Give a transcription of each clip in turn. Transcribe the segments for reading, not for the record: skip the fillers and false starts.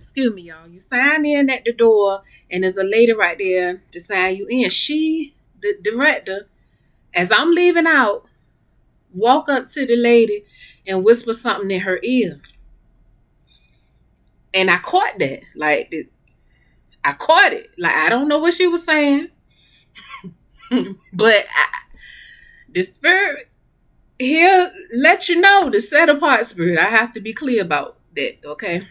excuse me, y'all. You sign in at the door, and there's a lady right there to sign you in. She, the director, as I'm leaving out, walk up to the lady and whisper something in her ear. And I caught that. I caught it. Like, I don't know what she was saying, but the spirit, he'll let you know, the set apart spirit. I have to be clear about that, okay?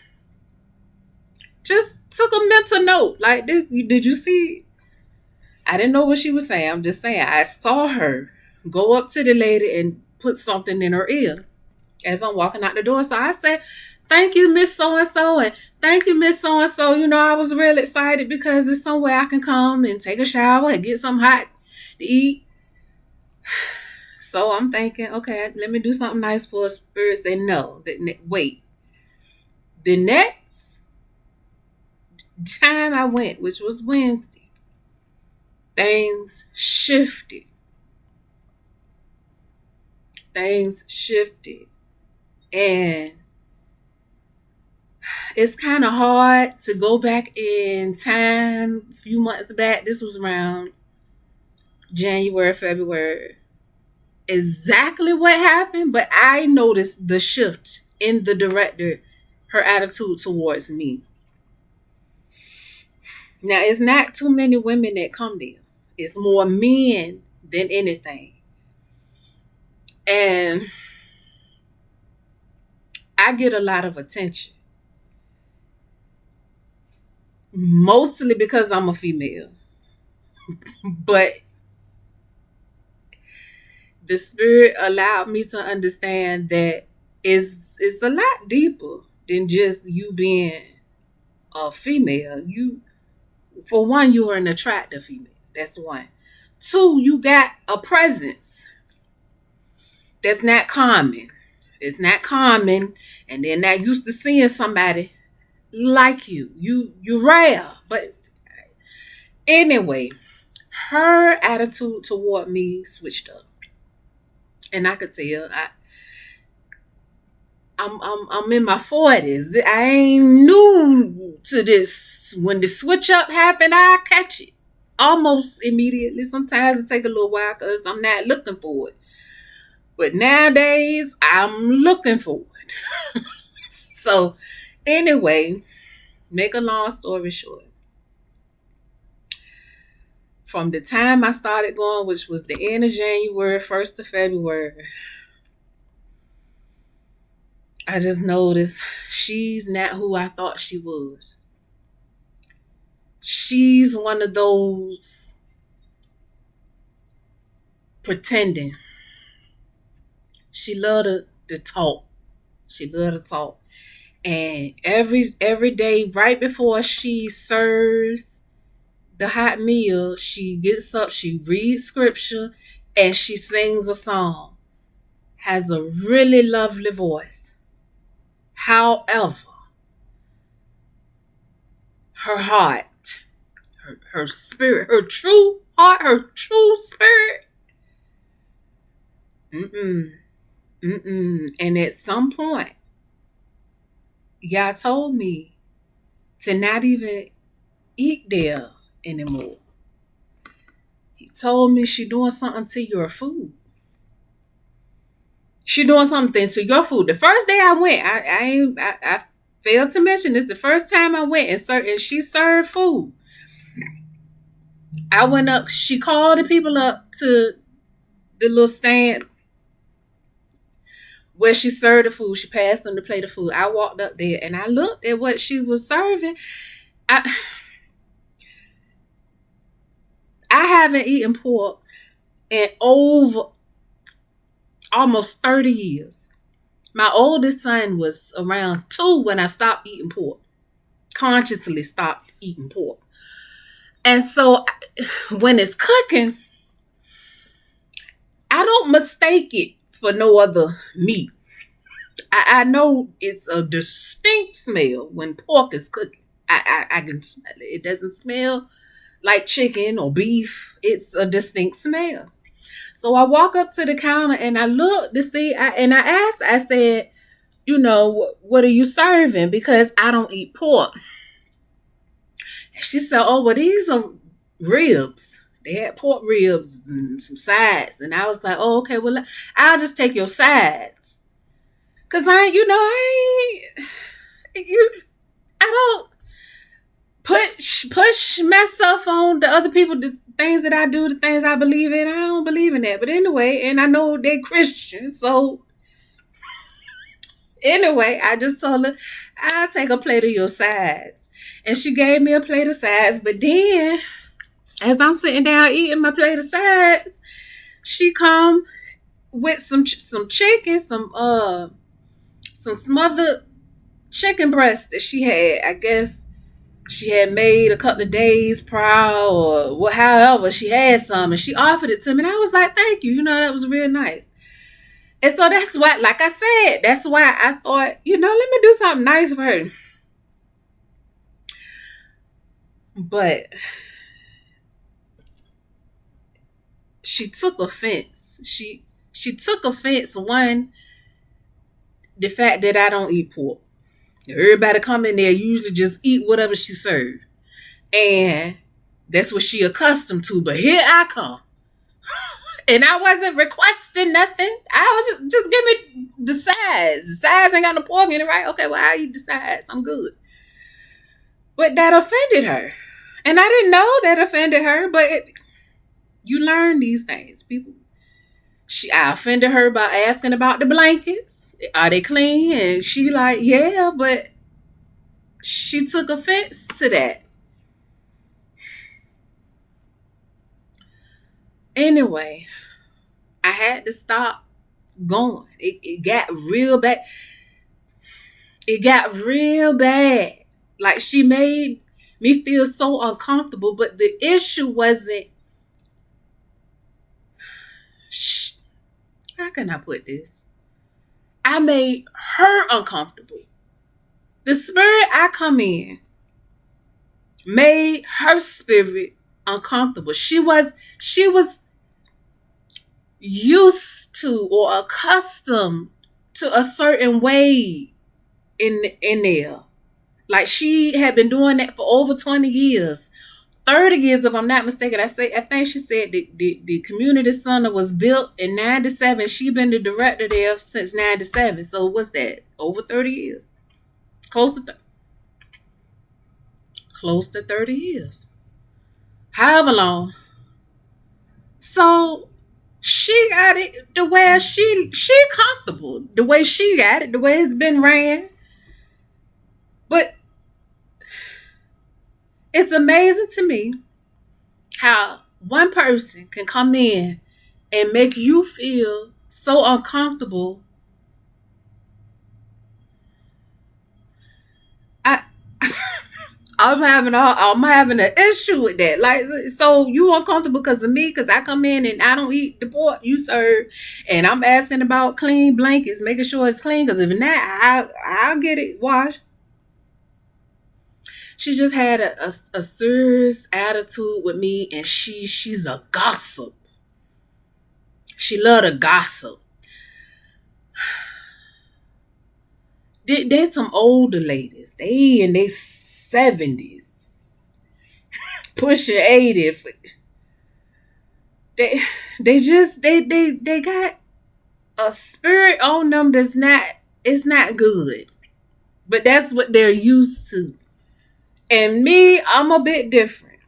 Just took a mental note. Like, this, did you see? I didn't know what she was saying. I'm just saying, I saw her go up to the lady and put something in her ear as I'm walking out the door. So I said, thank you, Miss So-and-so, and thank you, Miss So-and-so. You know, I was real excited because it's somewhere I can come and take a shower and get something hot to eat. So I'm thinking, okay, let me do something nice for a spirit. Say no. Wait. The next time I went, which was Wednesday, things shifted. And it's kind of hard to go back in time. A few months back, this was around January, February, exactly what happened, but I noticed the shift in the director, her attitude towards me. Now, it's not too many women that come there. It's more men than anything. And I get a lot of attention. Mostly because I'm a female. But the spirit allowed me to understand that it's a lot deeper than just you being a female. For one, you are an attractive female. That's one. Two, you got a presence that's not common. It's not common, and they're not used to seeing somebody like you. You're rare. But anyway, her attitude toward me switched up, and I could tell. I'm in my 40s. I ain't new to this. When the switch up happened, I catch it almost immediately. Sometimes it take a little while because I'm not looking for it. But nowadays, I'm looking for it. So anyway, make a long story short, from the time I started going, which was the end of January, 1st of February, I just noticed she's not who I thought she was. She's one of those pretending. She loved to talk. She loved to talk. And every day, right before she serves the hot meal, she gets up, she reads scripture, and she sings a song. Has a really lovely voice. However, her heart, her spirit, her true heart, her true spirit, and at some point, y'all told me to not even eat there anymore. He told me she doing something to your food. She doing something to your food. The first day I went, I failed to mention this. The first time I went and she served food. I went up. She called the people up to the little stand where she served the food. She passed them the plate of food. I walked up there and I looked at what she was serving. I haven't eaten pork in over almost 30 years. My oldest son was around 2 when I stopped eating pork. Consciously stopped eating pork. And so when it's cooking, I don't mistake it for no other meat. I know it's a distinct smell when pork is cooking. I can smell it. It doesn't smell like chicken or beef. It's a distinct smell. So I walk up to the counter and I look to see, and I asked, I said, what are you serving? Because I don't eat pork. And she said, oh, well, these are ribs. They had pork ribs and some sides. And I was like, oh, okay, well, I'll just take your sides. Because I don't push myself on the other people, the things that I do, the things I believe in. I don't believe in that. But anyway, and I know they're Christian, so anyway, I just told her, I'll take a plate of your sides. And she gave me a plate of sides. But then, as I'm sitting down eating my plate of sides, she come with some chicken, some smothered chicken breast that she had. I guess she had made a couple of days prior or however. She had some and she offered it to me. And I was like, thank you. That was real nice. And so that's why, like I said, that's why I thought, let me do something nice for her. But she took offense. She took offense, one, the fact that I don't eat pork. Everybody come in there usually just eat whatever she served. And that's what she accustomed to. But here I come. And I wasn't requesting nothing. I was just give me the sides. The sides ain't got no pork in it, right? Okay, well, I'll eat the sides. I'm good. But that offended her. And I didn't know that offended her, but you learn these things. I offended her by asking about the blankets. Are they clean? And she like, yeah, but she took offense to that. Anyway, I had to stop going. It got real bad. It got real bad. Like, she made me feel so uncomfortable, but the issue wasn't, how can I put this? I made her uncomfortable. The spirit I come in made her spirit uncomfortable. She was used to or accustomed to a certain way in there. Like, she had been doing that for over 20 years. 30 years, if I'm not mistaken. I think she said the community center was built in 97. She been the director there since 97. So what's that? Over 30 years. Close to 30 years. However long. So she got it the way she comfortable. The way she got it, the way it's been ran. But it's amazing to me how one person can come in and make you feel so uncomfortable. I'm having an issue with that. Like, so you uncomfortable because of me? Because I come in and I don't eat the pork you serve, and I'm asking about clean blankets, making sure it's clean. Because if not, I'll get it washed. She just had a serious attitude with me, and she's a gossip. She loved to gossip. There's some older ladies. They in their 70s, pushing 80. They got a spirit on them it's not good. But that's what they're used to. And me, I'm a bit different.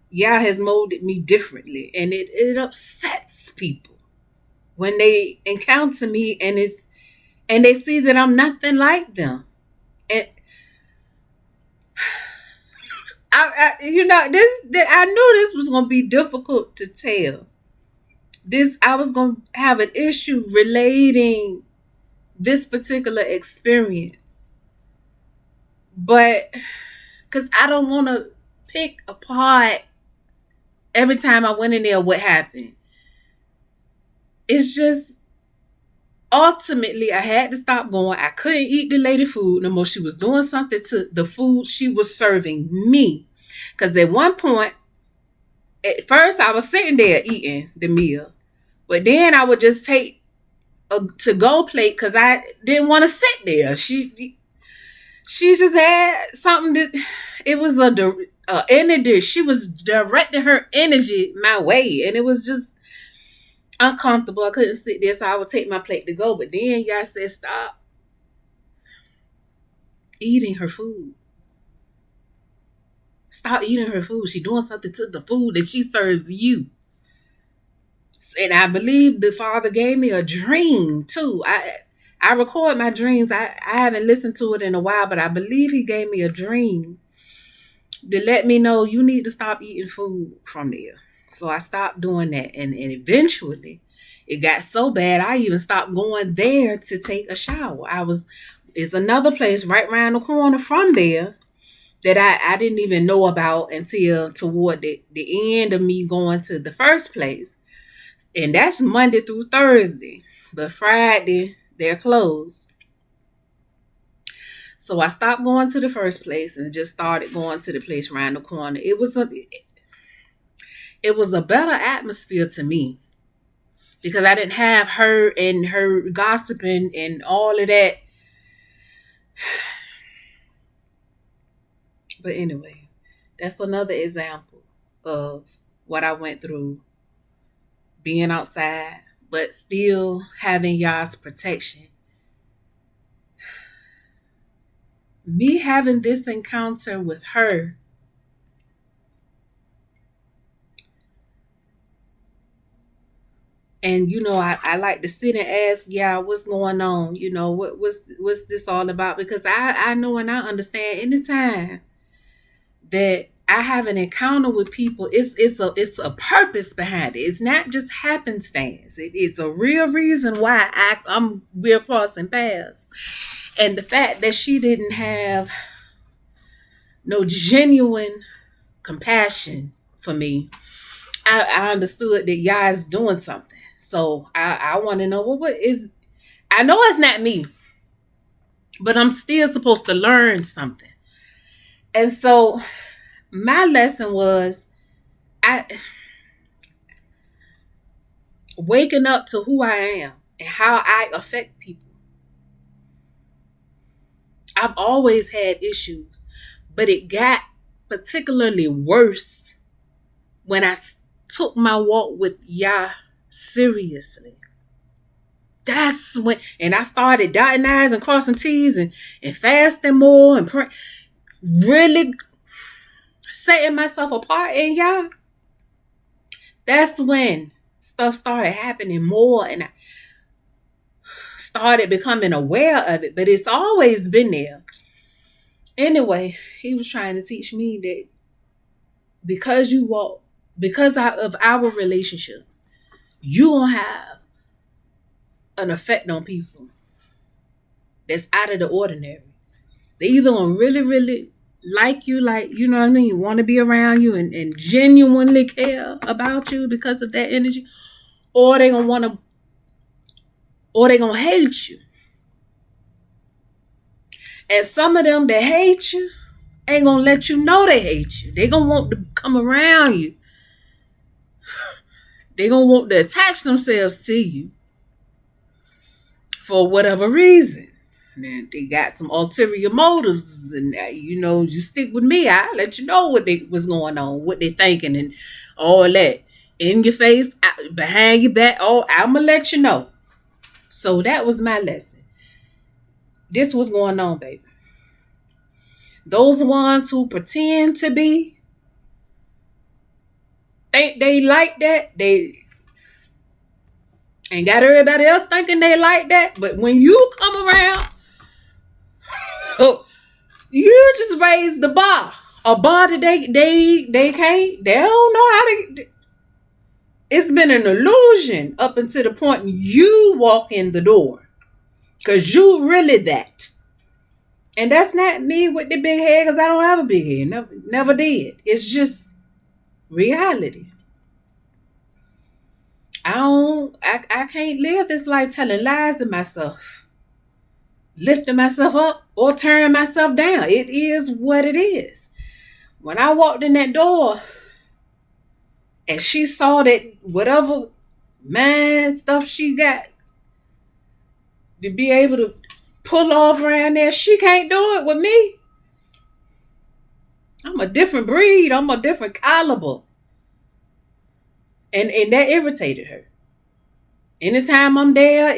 Yah has molded me differently, and it upsets people when they encounter me and they see that I'm nothing like them. And I knew this was gonna be difficult to tell. I was gonna have an issue relating this particular experience, but because I don't want to pick apart every time I went in there what happened. It's just, ultimately, I had to stop going. I couldn't eat the lady food no more. She was doing something to the food she was serving me. Because at one point, at first I was sitting there eating the meal, but then I would just take a to-go plate because I didn't want to sit there. She just had something that it was a energy. She was directing her energy my way, and it was just uncomfortable. I couldn't sit there, so I would take my plate to go. But then y'all said stop eating her food. Stop eating her food. She doing something to the food that she serves you. And I believe the Father gave me a dream too. I record my dreams. I haven't listened to it in a while, but I believe he gave me a dream to let me know you need to stop eating food from there. So I stopped doing that. And eventually it got so bad I even stopped going there to take a shower. It's another place right around the corner from there that I didn't even know about until toward the end of me going to the first place. And that's Monday through Thursday. But Friday, they're closed. So I stopped going to the first place and just started going to the place around the corner. It was a better atmosphere to me because I didn't have her and her gossiping and all of that. But anyway, that's another example of what I went through being outside, but still having y'all's protection. Me having this encounter with her and I like to sit and ask y'all what's going on, what's this all about, because I know and I understand anytime that I have an encounter with people, it's a purpose behind it. It's not just happenstance. It's a real reason why we're crossing paths. And the fact that she didn't have no genuine compassion for me, I understood that y'all is doing something. So I want to know what is. I know it's not me, but I'm still supposed to learn something. And so my lesson was waking up to who I am and how I affect people. I've always had issues, but it got particularly worse when I took my walk with Yah seriously. That's when, and I started dotting I's and crossing T's and fasting more and really setting myself apart in Yah. That's when stuff started happening more and I started becoming aware of it, but it's always been there. Anyway, he was trying to teach me that because of our relationship, you gonna have an effect on people that's out of the ordinary. They either gonna really, really like you, you know what I mean, want to be around you and genuinely care about you because of that energy, or they gonna hate you. And some of them that hate you ain't gonna let you know they hate you. They gonna want to come around you. They gonna want to attach themselves to you for whatever reason. And they got some ulterior motives, and you stick with me, I'll let you know what's going on, what they thinking, and all that. In your face, behind your back, I'ma let you know. So that was my lesson. This was going on, baby. Those ones who pretend to think they like that, they ain't got everybody else thinking they like that. But when you come around, you just raise the bar. A bar that they can't, they don't know how to. It's been an illusion up until the point you walk in the door. Because you really that. And that's not me with the big head, because I don't have a big head. Never did. It's just reality. I can't live this life telling lies to myself, lifting myself up or tearing myself down. It is what it is. When I walked in that door and she saw that whatever man stuff she got to be able to pull off around there. She can't do it with me. I'm a different breed. I'm a different caliber. And that irritated her. Anytime I'm there,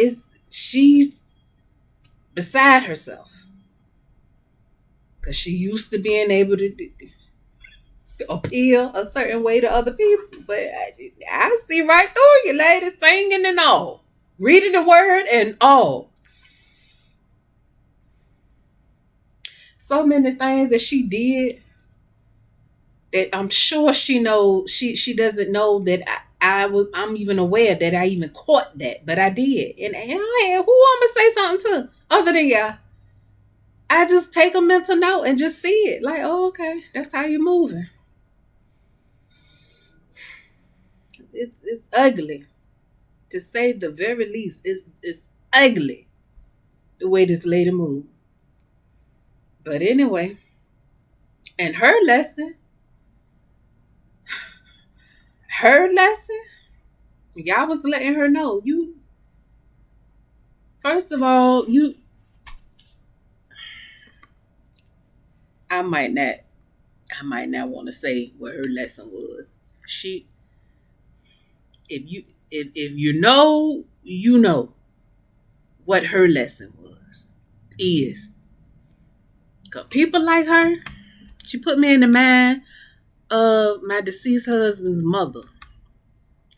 she's beside herself. Because she used to being able to appeal a certain way to other people. But I see right through you, lady, singing and all. Reading the word and all. So many things that she did that I'm sure she knows. She doesn't know that I'm even aware that I even caught that, but I did. And who I'm gonna say something to other than y'all? I just take a mental note and just see it. Like, oh, okay, that's how you're moving. It's ugly. To say the very least. It's ugly the way this lady moved. But anyway, and her lesson, y'all was letting her know, first of all, I might not want to say what her lesson was. If you know, you know what her lesson is. Cause people like her, she put me in the mind of my deceased husband's mother.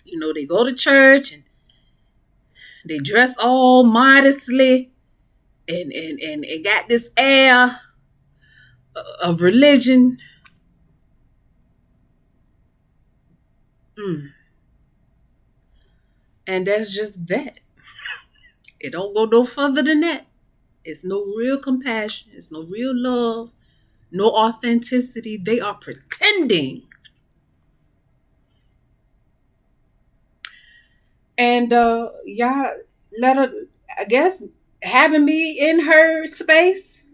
They go to church and they dress all modestly and got this air of religion. And that's just that. It don't go no further than that. It's no real compassion. It's no real love. No authenticity. They are pretending. And y'all let her, I guess, having me in her space,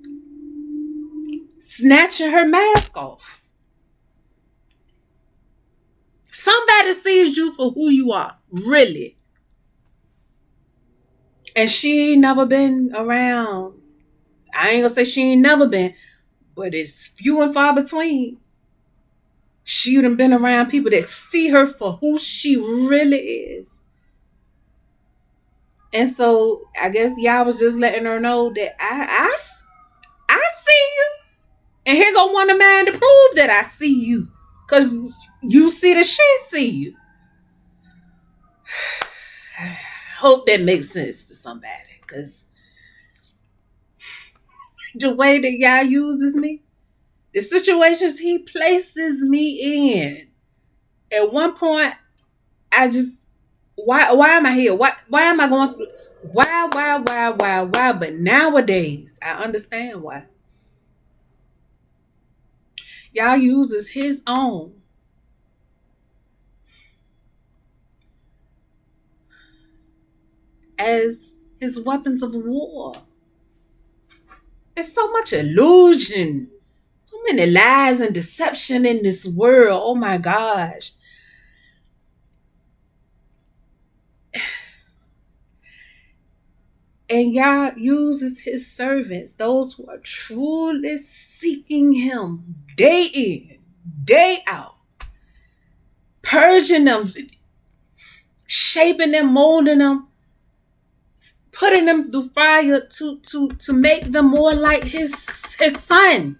snatching her mask off. Somebody sees you for who you are, really. And she ain't never been around. I ain't gonna say she ain't never been, but it's few and far between. She done been around people that see her for who she really is. And so I guess y'all was just letting her know that I see you. And here go one of mine to prove that I see you. Because you see that she see you. Hope that makes sense to somebody. Because the way that y'all uses me, the situations he places me in. At one point, I just, why am I here? Why am I going through? Why? But nowadays, I understand why. Y'all uses his own as his weapons of war. There's so much illusion, so many lies and deception in this world. Oh my gosh. And Yah uses his servants, those who are truly seeking him day in, day out, purging them, shaping them, molding them, putting them through fire to make them more like his son.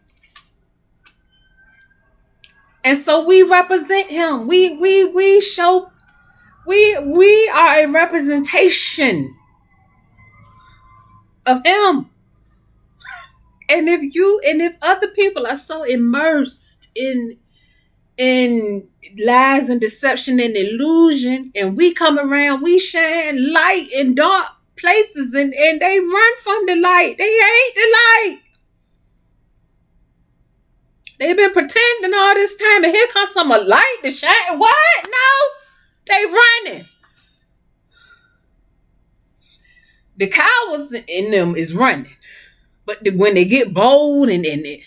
And so we represent him. We show, we are a representation of him. And if other people are so immersed in lies and deception and illusion, and we come around, we shine light in dark places, and they run from the light. They hate the light. They've been pretending all this time, and here comes some light to shine. What? No, they running. The cowards in them is running. But when they get bold and the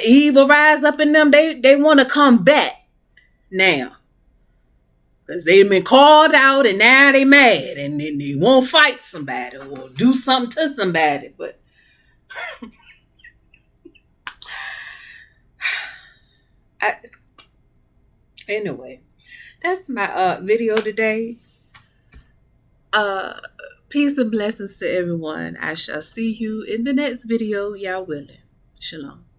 evil rise up in them, they want to come back now. Because they've been called out and now they mad and then they won't fight somebody or do something to somebody. But anyway, that's my video today. Peace and blessings to everyone. I shall see you in the next video, y'all willing. Shalom.